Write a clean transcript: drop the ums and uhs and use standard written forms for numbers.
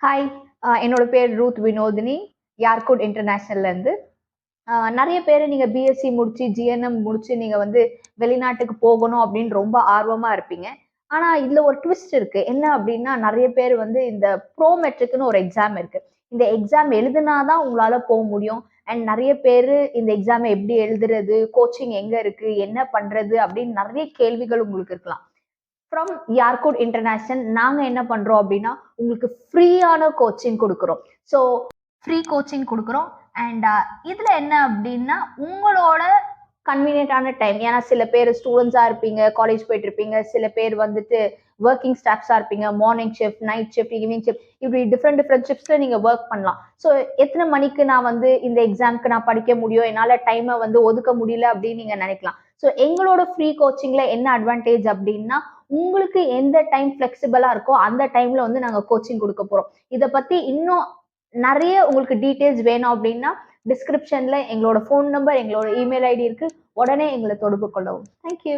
Hi. என்னோட பேர் Ruth Vinodhini. யார்குட் இன்டர்நேஷனல்லேருந்து. நெறைய பேரு நீங்க பிஎஸ்சி முடிச்சு, ஜிஎன்எம் முடிச்சு நீங்க வந்து வெளிநாட்டுக்கு போகணும் அப்படின்னு ரொம்ப ஆர்வமா இருப்பீங்க. ஆனா, இதுல ஒரு ட்விஸ்ட் இருக்கு. என்ன அப்படின்னா, நெறைய பேர் வந்து இந்த ப்ரோமெட்ரிக்ன்னு ஒரு எக்ஸாம் இருக்கு. இந்த எக்ஸாம் எழுதுனா தான் உங்களால முடியும். அண்ட் நெறைய பேரு இந்த எக்ஸாம எப்படி எழுதுறது? கோச்சிங் எங்க இருக்கு? என்ன பண்றது? அப்படின்னு நெறைய கேள்விகள் உங்களுக்கு இருக்கலாம். ஃப்ரம் யார்குட் இன்டர்நேஷனல் நாங்க என்ன பண்றோம் அப்படின்னா உங்களுக்கு ஃப்ரீயான கோச்சிங் கொடுக்குறோம். ஸோ ஃப்ரீ கோச்சிங் கொடுக்குறோம். அண்ட் இதுல என்ன அப்படின்னா உங்களோட கன்வீனியன்டான டைம். ஏன்னா சில பேர் ஸ்டூடெண்ட்ஸா இருப்பீங்க, காலேஜ் போயிட்டு இருப்பீங்க. சில பேர் வந்துட்டு ஒர்க்கிங் ஸ்டாஃப்ஸா இருப்பீங்க. Morning shift, night shift, evening shift, இப்படி டிஃப்ரெண்ட் டிஃப்ரெண்ட் ஷிஃப்ட்ஸ்ல நீங்க ஒர்க் பண்ணலாம். ஸோ எத்தனை மணிக்கு நான் வந்து இந்த எக்ஸாம்க்கு நான் படிக்க முடியும், என்னால டைமை வந்து ஒதுக்க முடியல அப்படின்னு நீங்க நினைக்கலாம். ஸோ எங்களோட ஃப்ரீ கோச்சிங்ல என்ன அட்வான்டேஜ் அப்படின்னா உங்களுக்கு எந்த டைம் ஃபிளெக்சிபிளா இருக்கோ அந்த டைம்ல வந்து நாங்க கோச்சிங் கொடுக்க போறோம். இத பத்தி இன்னும் நிறைய உங்களுக்கு டீடைல்ஸ் வேணும் அப்படின்னா டிஸ்கிரிப்ஷன்ல எங்களோட ஃபோன் நம்பர், எங்களோட இமெயில் ஐடி இருக்கு. உடனே எங்களை தொடர்பு கொள்ளவும். தேங்க்யூ.